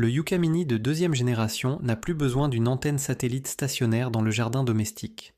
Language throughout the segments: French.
Le Yuka Mini de deuxième génération n'a plus besoin d'une antenne satellite stationnaire dans le jardin domestique.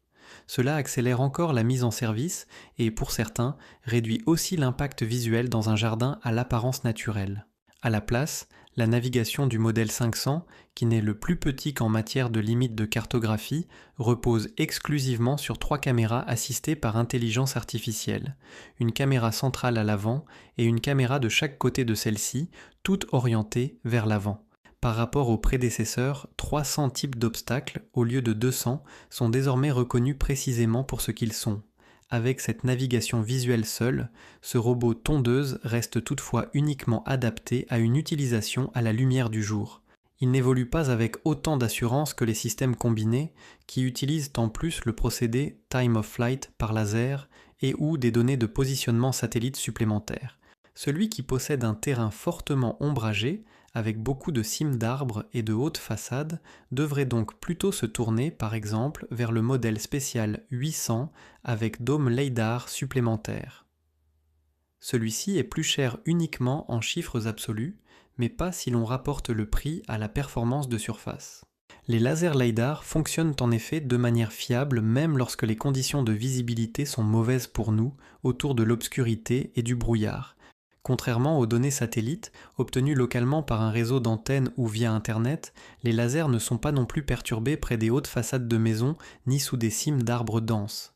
Cela accélère encore la mise en service et, pour certains, réduit aussi l'impact visuel dans un jardin à l'apparence naturelle. À la place, la navigation du modèle 500, qui n'est le plus petit qu'en matière de limite de cartographie, repose exclusivement sur 3 caméras assistées par intelligence artificielle, une caméra centrale à l'avant et une caméra de chaque côté de celle-ci, toutes orientées vers l'avant. Par rapport aux prédécesseurs, 300 types d'obstacles, au lieu de 200, sont désormais reconnus précisément pour ce qu'ils sont. Avec cette navigation visuelle seule, ce robot tondeuse reste toutefois uniquement adapté à une utilisation à la lumière du jour. Il n'évolue pas avec autant d'assurance que les systèmes combinés, qui utilisent en plus le procédé Time of Flight par laser et ou des données de positionnement satellite supplémentaires. Celui qui possède un terrain fortement ombragé, avec beaucoup de cimes d'arbres et de hautes façades, devrait donc plutôt se tourner par exemple vers le modèle spécial 800 avec dôme LiDAR supplémentaire. Celui-ci est plus cher uniquement en chiffres absolus, mais pas si l'on rapporte le prix à la performance de surface. Les lasers LiDAR fonctionnent en effet de manière fiable même lorsque les conditions de visibilité sont mauvaises pour nous, autour de l'obscurité et du brouillard. Contrairement aux données satellites, obtenues localement par un réseau d'antennes ou via Internet, les lasers ne sont pas non plus perturbés près des hautes façades de maisons ni sous des cimes d'arbres denses.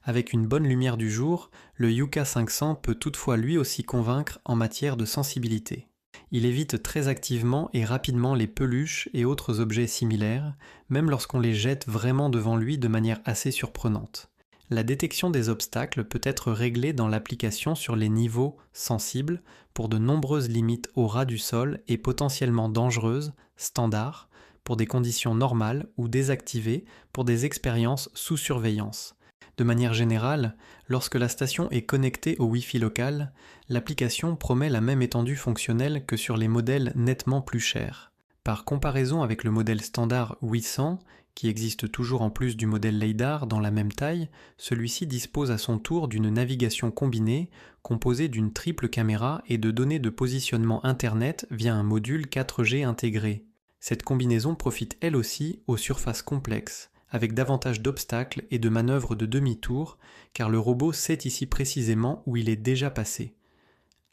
Avec une bonne lumière du jour, le Yuka 500 peut toutefois lui aussi convaincre en matière de sensibilité. Il évite très activement et rapidement les peluches et autres objets similaires, même lorsqu'on les jette vraiment devant lui de manière assez surprenante. La détection des obstacles peut être réglée dans l'application sur les niveaux sensibles pour de nombreuses limites au ras du sol et potentiellement dangereuses, standard, pour des conditions normales ou désactivées pour des expériences sous surveillance. De manière générale, lorsque la station est connectée au Wi-Fi local, l'application promet la même étendue fonctionnelle que sur les modèles nettement plus chers. Par comparaison avec le modèle standard 800, qui existe toujours en plus du modèle LiDAR dans la même taille, celui-ci dispose à son tour d'une navigation combinée composée d'une triple caméra et de données de positionnement Internet via un module 4G intégré. Cette combinaison profite elle aussi aux surfaces complexes, avec davantage d'obstacles et de manœuvres de demi-tour, car le robot sait ici précisément où il est déjà passé.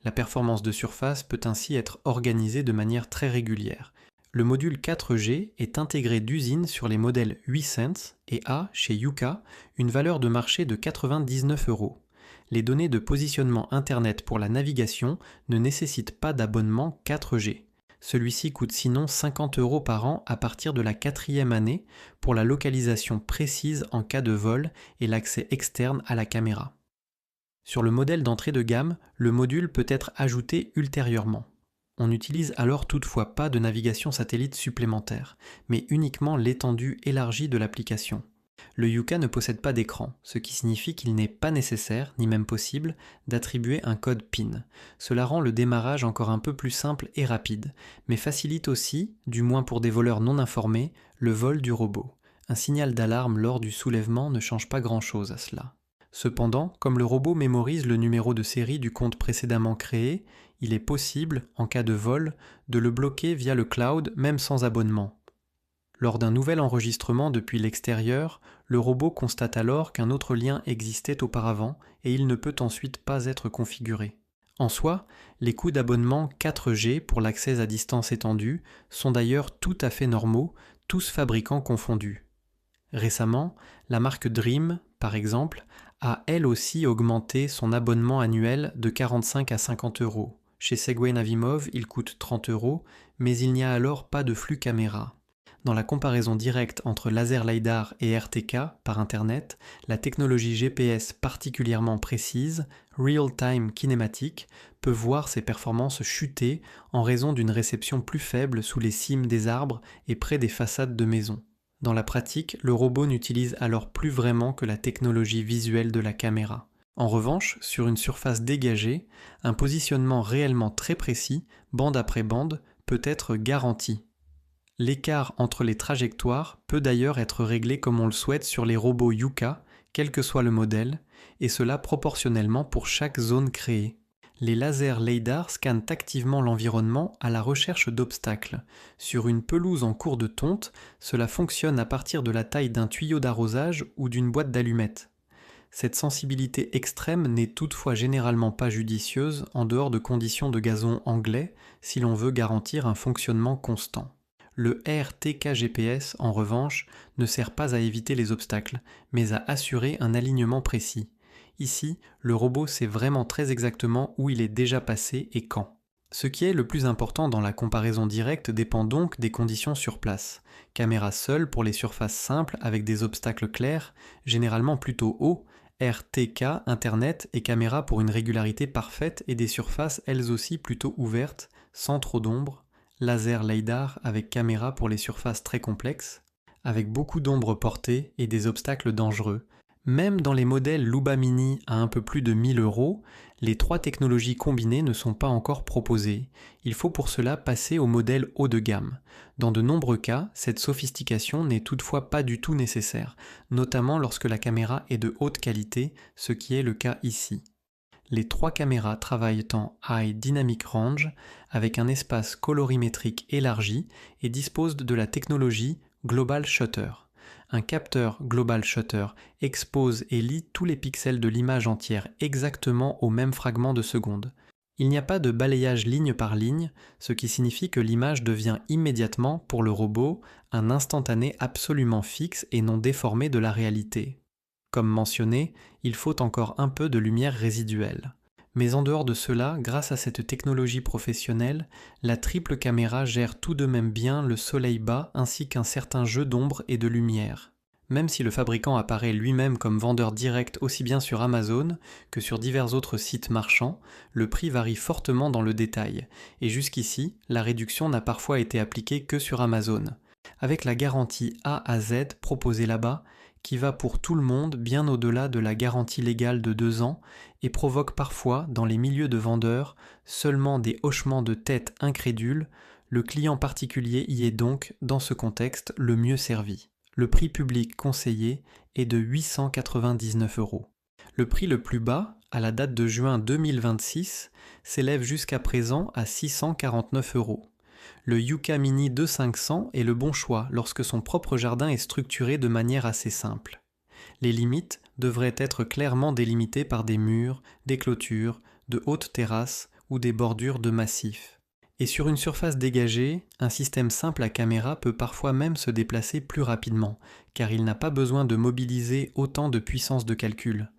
La performance de surface peut ainsi être organisée de manière très régulière. Le module 4G est intégré d'usine sur les modèles 8Sense et a, chez Yuka, une valeur de marché de 99 €. Les données de positionnement Internet pour la navigation ne nécessitent pas d'abonnement 4G. Celui-ci coûte sinon 50 € par an à partir de la 4e année pour la localisation précise en cas de vol et l'accès externe à la caméra. Sur le modèle d'entrée de gamme, le module peut être ajouté ultérieurement. On n'utilise alors toutefois pas de navigation satellite supplémentaire, mais uniquement l'étendue élargie de l'application. Le Yuka ne possède pas d'écran, ce qui signifie qu'il n'est pas nécessaire, ni même possible, d'attribuer un code PIN. Cela rend le démarrage encore un peu plus simple et rapide, mais facilite aussi, du moins pour des voleurs non informés, le vol du robot. Un signal d'alarme lors du soulèvement ne change pas grand-chose à cela. Cependant, comme le robot mémorise le numéro de série du compte précédemment créé, il est possible, en cas de vol, de le bloquer via le cloud même sans abonnement. Lors d'un nouvel enregistrement depuis l'extérieur, le robot constate alors qu'un autre lien existait auparavant et il ne peut ensuite pas être configuré. En soi, les coûts d'abonnement 4G pour l'accès à distance étendue sont d'ailleurs tout à fait normaux, tous fabricants confondus. Récemment, la marque Dream, par exemple, a elle aussi augmenté son abonnement annuel de 45 à 50 €. Chez Segway Navimov, il coûte 30 €, mais il n'y a alors pas de flux caméra. Dans la comparaison directe entre laser LiDAR et RTK par Internet, la technologie GPS particulièrement précise, Real-Time Kinematic, peut voir ses performances chuter en raison d'une réception plus faible sous les cimes des arbres et près des façades de maisons. Dans la pratique, le robot n'utilise alors plus vraiment que la technologie visuelle de la caméra. En revanche, sur une surface dégagée, un positionnement réellement très précis, bande après bande, peut être garanti. L'écart entre les trajectoires peut d'ailleurs être réglé comme on le souhaite sur les robots Yuka, quel que soit le modèle, et cela proportionnellement pour chaque zone créée. Les lasers LiDAR scannent activement l'environnement à la recherche d'obstacles. Sur une pelouse en cours de tonte, cela fonctionne à partir de la taille d'un tuyau d'arrosage ou d'une boîte d'allumettes. Cette sensibilité extrême n'est toutefois généralement pas judicieuse en dehors de conditions de gazon anglais si l'on veut garantir un fonctionnement constant. Le RTK-GPS, en revanche, ne sert pas à éviter les obstacles, mais à assurer un alignement précis. Ici, le robot sait vraiment très exactement où il est déjà passé et quand. Ce qui est le plus important dans la comparaison directe dépend donc des conditions sur place. Caméra seule pour les surfaces simples avec des obstacles clairs, généralement plutôt hauts, RTK, Internet et caméra pour une régularité parfaite et des surfaces elles aussi plutôt ouvertes, sans trop d'ombre, laser LiDAR avec caméra pour les surfaces très complexes, avec beaucoup d'ombre portée et des obstacles dangereux. Même dans les modèles Luba Mini à un peu plus de 1000 €, les trois technologies combinées ne sont pas encore proposées. Il faut pour cela passer au modèle haut de gamme. Dans de nombreux cas, cette sophistication n'est toutefois pas du tout nécessaire, notamment lorsque la caméra est de haute qualité, ce qui est le cas ici. Les trois caméras travaillent en High Dynamic Range avec un espace colorimétrique élargi et disposent de la technologie Global Shutter. Un capteur Global Shutter expose et lit tous les pixels de l'image entière exactement au même fragment de seconde. Il n'y a pas de balayage ligne par ligne, ce qui signifie que l'image devient immédiatement, pour le robot, un instantané absolument fixe et non déformé de la réalité. Comme mentionné, il faut encore un peu de lumière résiduelle. Mais en dehors de cela, grâce à cette technologie professionnelle, la triple caméra gère tout de même bien le soleil bas ainsi qu'un certain jeu d'ombre et de lumière. Même si le fabricant apparaît lui-même comme vendeur direct aussi bien sur Amazon que sur divers autres sites marchands, le prix varie fortement dans le détail, et jusqu'ici, la réduction n'a parfois été appliquée que sur Amazon. Avec la garantie A à Z proposée là-bas, qui va pour tout le monde bien au-delà de la garantie légale de 2 ans et provoque parfois, dans les milieux de vendeurs, seulement des hochements de tête incrédules, le client particulier y est donc, dans ce contexte, le mieux servi. Le prix public conseillé est de 899 €. Le prix le plus bas, à la date de juin 2026, s'élève jusqu'à présent à 649 €. Le Yuka Mini 2500 est le bon choix lorsque son propre jardin est structuré de manière assez simple. Les limites devraient être clairement délimitées par des murs, des clôtures, de hautes terrasses ou des bordures de massifs. Et sur une surface dégagée, un système simple à caméra peut parfois même se déplacer plus rapidement, car il n'a pas besoin de mobiliser autant de puissance de calcul.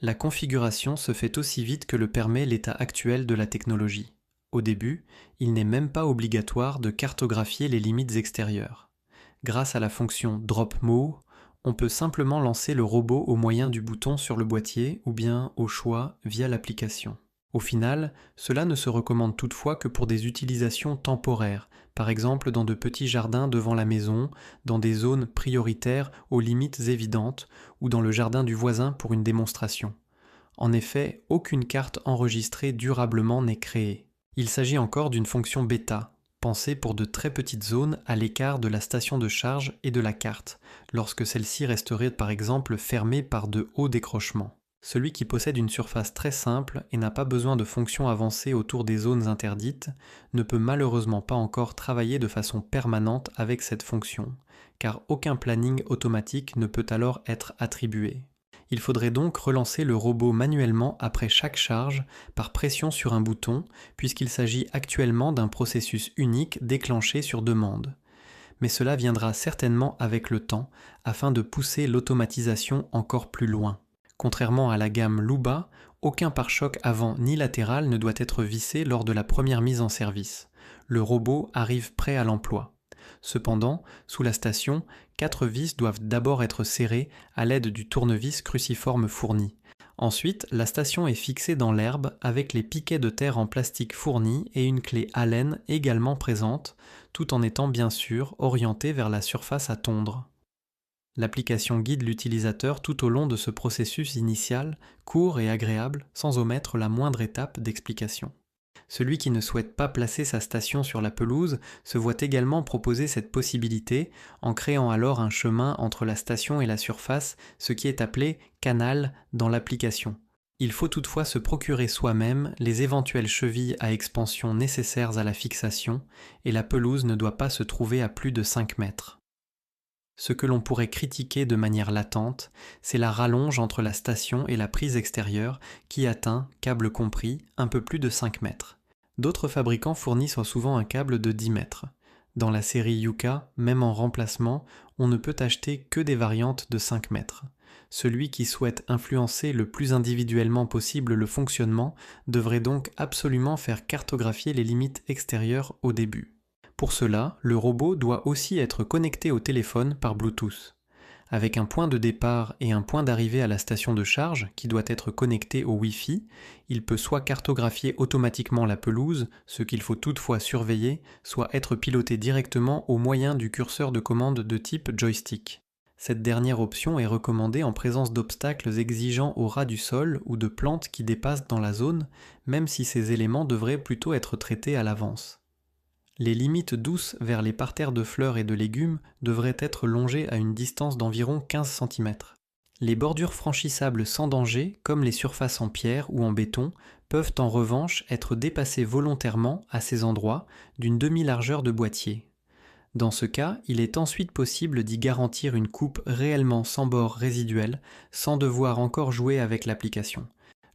La configuration se fait aussi vite que le permet l'état actuel de la technologie. Au début, il n'est même pas obligatoire de cartographier les limites extérieures. Grâce à la fonction Drop Move, on peut simplement lancer le robot au moyen du bouton sur le boîtier ou bien au choix via l'application. Au final, cela ne se recommande toutefois que pour des utilisations temporaires, par exemple dans de petits jardins devant la maison, dans des zones prioritaires aux limites évidentes ou dans le jardin du voisin pour une démonstration. En effet, aucune carte enregistrée durablement n'est créée. Il s'agit encore d'une fonction bêta, pensée pour de très petites zones à l'écart de la station de charge et de la carte, lorsque celle-ci resterait par exemple fermée par de hauts décrochements. Celui qui possède une surface très simple et n'a pas besoin de fonctions avancées autour des zones interdites ne peut malheureusement pas encore travailler de façon permanente avec cette fonction, car aucun planning automatique ne peut alors être attribué. Il faudrait donc relancer le robot manuellement après chaque charge par pression sur un bouton, puisqu'il s'agit actuellement d'un processus unique déclenché sur demande. Mais cela viendra certainement avec le temps, afin de pousser l'automatisation encore plus loin. Contrairement à la gamme Luba, aucun pare-choc avant ni latéral ne doit être vissé lors de la première mise en service. Le robot arrive prêt à l'emploi. Cependant, sous la station, 4 vis doivent d'abord être serrées à l'aide du tournevis cruciforme fourni. Ensuite, la station est fixée dans l'herbe avec les piquets de terre en plastique fournis et une clé Allen également présente, tout en étant bien sûr orientée vers la surface à tondre. L'application guide l'utilisateur tout au long de ce processus initial, court et agréable, sans omettre la moindre étape d'explication. Celui qui ne souhaite pas placer sa station sur la pelouse se voit également proposer cette possibilité en créant alors un chemin entre la station et la surface, ce qui est appelé canal dans l'application. Il faut toutefois se procurer soi-même les éventuelles chevilles à expansion nécessaires à la fixation, et la pelouse ne doit pas se trouver à plus de 5 mètres. Ce que l'on pourrait critiquer de manière latente, c'est la rallonge entre la station et la prise extérieure qui atteint, câble compris, un peu plus de 5 mètres. D'autres fabricants fournissent souvent un câble de 10 mètres. Dans la série Yuka, même en remplacement, on ne peut acheter que des variantes de 5 mètres. Celui qui souhaite influencer le plus individuellement possible le fonctionnement devrait donc absolument faire cartographier les limites extérieures au début. Pour cela, le robot doit aussi être connecté au téléphone par Bluetooth. Avec un point de départ et un point d'arrivée à la station de charge qui doit être connecté au Wi-Fi, il peut soit cartographier automatiquement la pelouse, ce qu'il faut toutefois surveiller, soit être piloté directement au moyen du curseur de commande de type joystick. Cette dernière option est recommandée en présence d'obstacles exigeant au ras du sol ou de plantes qui dépassent dans la zone, même si ces éléments devraient plutôt être traités à l'avance. Les limites douces vers les parterres de fleurs et de légumes devraient être longées à une distance d'environ 15 cm. Les bordures franchissables sans danger, comme les surfaces en pierre ou en béton, peuvent en revanche être dépassées volontairement à ces endroits d'une demi-largeur de boîtier. Dans ce cas, il est ensuite possible d'y garantir une coupe réellement sans bord résiduel, sans devoir encore jouer avec l'application.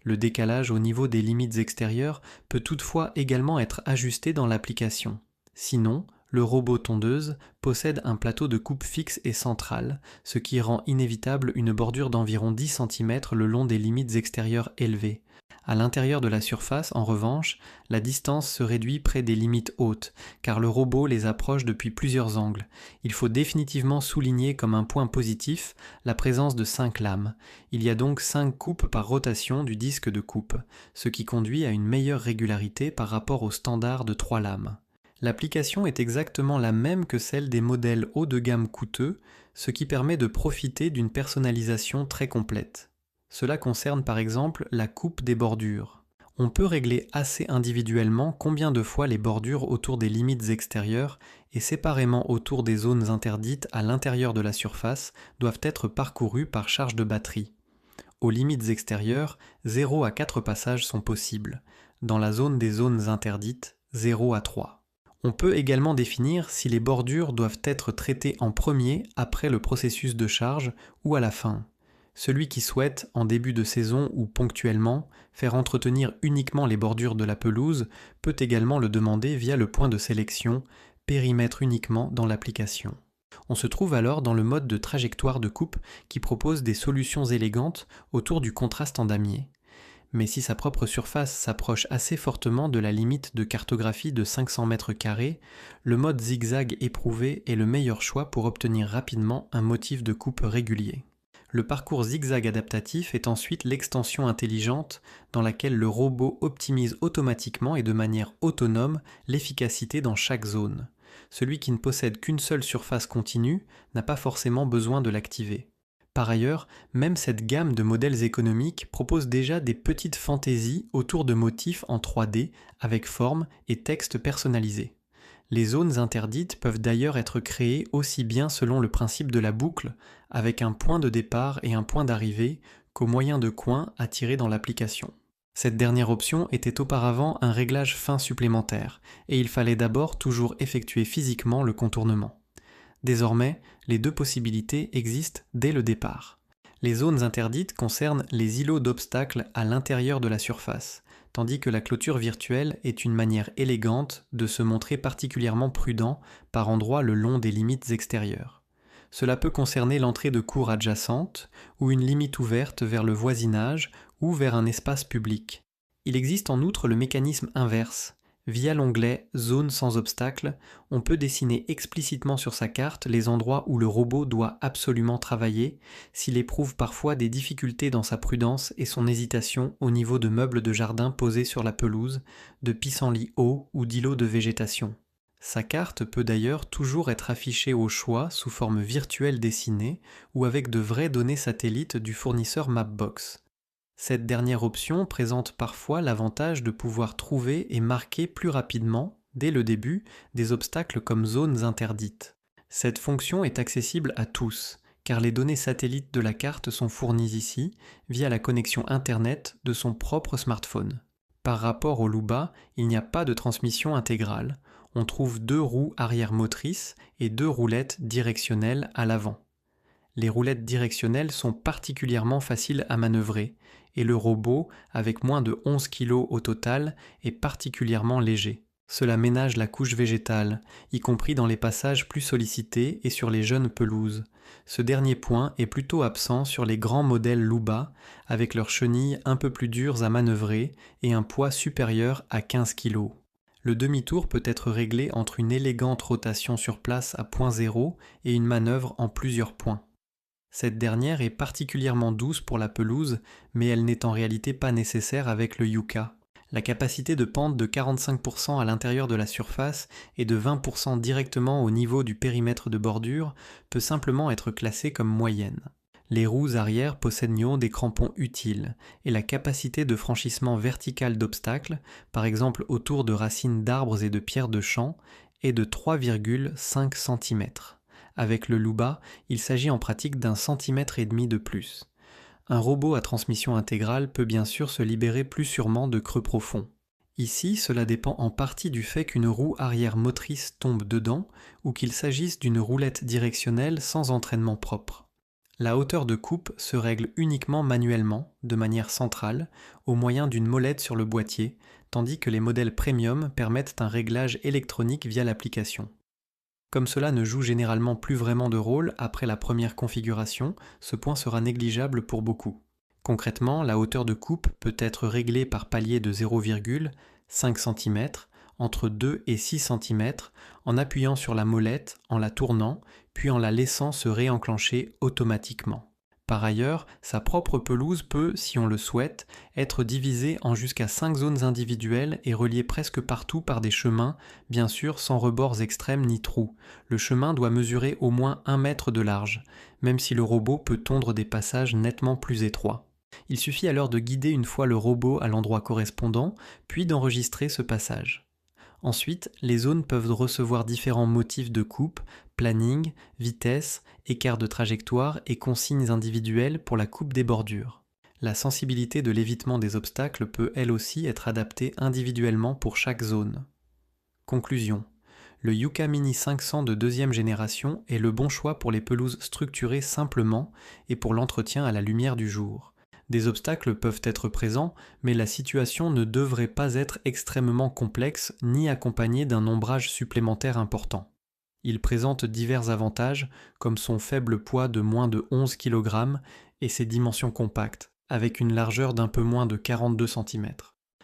Le décalage au niveau des limites extérieures peut toutefois également être ajusté dans l'application. Sinon, le robot tondeuse possède un plateau de coupe fixe et central, ce qui rend inévitable une bordure d'environ 10 cm le long des limites extérieures élevées. À l'intérieur de la surface, en revanche, la distance se réduit près des limites hautes, car le robot les approche depuis plusieurs angles. Il faut définitivement souligner comme un point positif la présence de 5 lames. Il y a donc 5 coupes par rotation du disque de coupe, ce qui conduit à une meilleure régularité par rapport au standard de 3 lames. L'application est exactement la même que celle des modèles haut de gamme coûteux, ce qui permet de profiter d'une personnalisation très complète. Cela concerne par exemple la coupe des bordures. On peut régler assez individuellement combien de fois les bordures autour des limites extérieures et séparément autour des zones interdites à l'intérieur de la surface doivent être parcourues par charge de batterie. Aux limites extérieures, 0 à 4 passages sont possibles. Dans la zone des zones interdites, 0 à 3. On peut également définir si les bordures doivent être traitées en premier après le processus de charge ou à la fin. Celui qui souhaite, en début de saison ou ponctuellement, faire entretenir uniquement les bordures de la pelouse peut également le demander via le point de sélection, périmètre uniquement dans l'application. On se trouve alors dans le mode de trajectoire de coupe qui propose des solutions élégantes autour du contraste en damier. Mais si sa propre surface s'approche assez fortement de la limite de cartographie de 500 m², le mode zigzag éprouvé est le meilleur choix pour obtenir rapidement un motif de coupe régulier. Le parcours zigzag adaptatif est ensuite l'extension intelligente dans laquelle le robot optimise automatiquement et de manière autonome l'efficacité dans chaque zone. Celui qui ne possède qu'une seule surface continue n'a pas forcément besoin de l'activer. Par ailleurs, même cette gamme de modèles économiques propose déjà des petites fantaisies autour de motifs en 3D avec forme et texte personnalisés. Les zones interdites peuvent d'ailleurs être créées aussi bien selon le principe de la boucle, avec un point de départ et un point d'arrivée, qu'au moyen de coins à tirer dans l'application. Cette dernière option était auparavant un réglage fin supplémentaire, et il fallait d'abord toujours effectuer physiquement le contournement. Désormais, les deux possibilités existent dès le départ. Les zones interdites concernent les îlots d'obstacles à l'intérieur de la surface, tandis que la clôture virtuelle est une manière élégante de se montrer particulièrement prudent par endroits le long des limites extérieures. Cela peut concerner l'entrée de cours adjacente ou une limite ouverte vers le voisinage ou vers un espace public. Il existe en outre le mécanisme inverse. Via l'onglet « Zone sans obstacle », on peut dessiner explicitement sur sa carte les endroits où le robot doit absolument travailler s'il éprouve parfois des difficultés dans sa prudence et son hésitation au niveau de meubles de jardin posés sur la pelouse, de pissenlits hauts ou d'îlots de végétation. Sa carte peut d'ailleurs toujours être affichée au choix sous forme virtuelle dessinée ou avec de vraies données satellites du fournisseur Mapbox. Cette dernière option présente parfois l'avantage de pouvoir trouver et marquer plus rapidement, dès le début, des obstacles comme zones interdites. Cette fonction est accessible à tous, car les données satellites de la carte sont fournies ici via la connexion Internet de son propre smartphone. Par rapport au Luba, il n'y a pas de transmission intégrale. On trouve 2 roues arrière motrices et 2 roulettes directionnelles à l'avant. Les roulettes directionnelles sont particulièrement faciles à manœuvrer et le robot, avec moins de 11 kg au total, est particulièrement léger. Cela ménage la couche végétale, y compris dans les passages plus sollicités et sur les jeunes pelouses. Ce dernier point est plutôt absent sur les grands modèles Luba, avec leurs chenilles un peu plus dures à manœuvrer et un poids supérieur à 15 kg. Le demi-tour peut être réglé entre une élégante rotation sur place à point zéro et une manœuvre en plusieurs points. Cette dernière est particulièrement douce pour la pelouse, mais elle n'est en réalité pas nécessaire avec le Yuka. La capacité de pente de 45% à l'intérieur de la surface et de 20% directement au niveau du périmètre de bordure peut simplement être classée comme moyenne. Les roues arrière possèdent des crampons utiles et la capacité de franchissement vertical d'obstacles, par exemple autour de racines d'arbres et de pierres de champ, est de 3,5 cm. Avec le Luba, il s'agit en pratique d'1,5 cm de plus. Un robot à transmission intégrale peut bien sûr se libérer plus sûrement de creux profonds. Ici, cela dépend en partie du fait qu'une roue arrière motrice tombe dedans ou qu'il s'agisse d'une roulette directionnelle sans entraînement propre. La hauteur de coupe se règle uniquement manuellement, de manière centrale, au moyen d'une molette sur le boîtier, tandis que les modèles premium permettent un réglage électronique via l'application. Comme cela ne joue généralement plus vraiment de rôle après la première configuration, ce point sera négligeable pour beaucoup. Concrètement, la hauteur de coupe peut être réglée par palier de 0,5 cm, entre 2 et 6 cm, en appuyant sur la molette, en la tournant, puis en la laissant se réenclencher automatiquement. Par ailleurs, sa propre pelouse peut, si on le souhaite, être divisée en jusqu'à 5 zones individuelles et reliée presque partout par des chemins, bien sûr sans rebords extrêmes ni trous. Le chemin doit mesurer au moins 1 mètre de large, même si le robot peut tondre des passages nettement plus étroits. Il suffit alors de guider une fois le robot à l'endroit correspondant, puis d'enregistrer ce passage. Ensuite, les zones peuvent recevoir différents motifs de coupe, planning, vitesse, écart de trajectoire et consignes individuelles pour la coupe des bordures. La sensibilité de l'évitement des obstacles peut elle aussi être adaptée individuellement pour chaque zone. Conclusion. Le Yuka Mini 500 de deuxième génération est le bon choix pour les pelouses structurées simplement et pour l'entretien à la lumière du jour. Des obstacles peuvent être présents, mais la situation ne devrait pas être extrêmement complexe ni accompagnée d'un ombrage supplémentaire important. Il présente divers avantages, comme son faible poids de moins de 11 kg et ses dimensions compactes, avec une largeur d'un peu moins de 42 cm.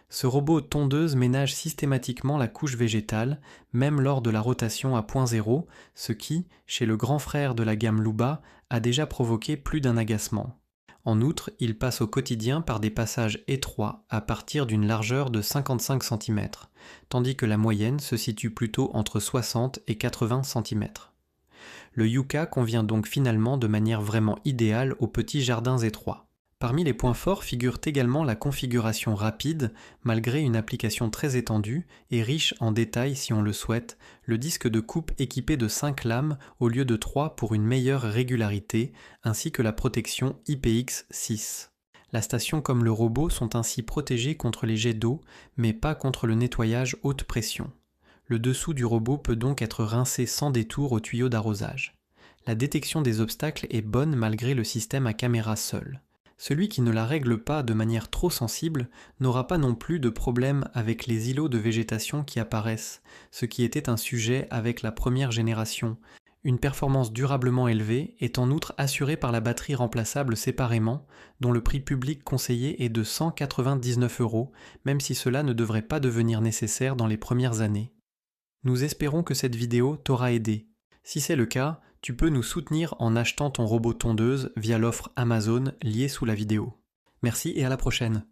Ce robot tondeuse ménage systématiquement la couche végétale, même lors de la rotation à point zéro, ce qui, chez le grand frère de la gamme Luba, a déjà provoqué plus d'un agacement. En outre, il passe au quotidien par des passages étroits à partir d'une largeur de 55 cm, tandis que la moyenne se situe plutôt entre 60 et 80 cm. Le Yuka convient donc finalement de manière vraiment idéale aux petits jardins étroits. Parmi les points forts figure également la configuration rapide, malgré une application très étendue et riche en détails si on le souhaite, le disque de coupe équipé de 5 lames au lieu de 3 pour une meilleure régularité, ainsi que la protection IPX6. La station comme le robot sont ainsi protégés contre les jets d'eau, mais pas contre le nettoyage haute pression. Le dessous du robot peut donc être rincé sans détour au tuyau d'arrosage. La détection des obstacles est bonne malgré le système à caméra seul. Celui qui ne la règle pas de manière trop sensible n'aura pas non plus de problème avec les îlots de végétation qui apparaissent, ce qui était un sujet avec la première génération. Une performance durablement élevée est en outre assurée par la batterie remplaçable séparément, dont le prix public conseillé est de 199 €, même si cela ne devrait pas devenir nécessaire dans les premières années. Nous espérons que cette vidéo t'aura aidé. Si c'est le cas, tu peux nous soutenir en achetant ton robot tondeuse via l'offre Amazon liée sous la vidéo. Merci et à la prochaine.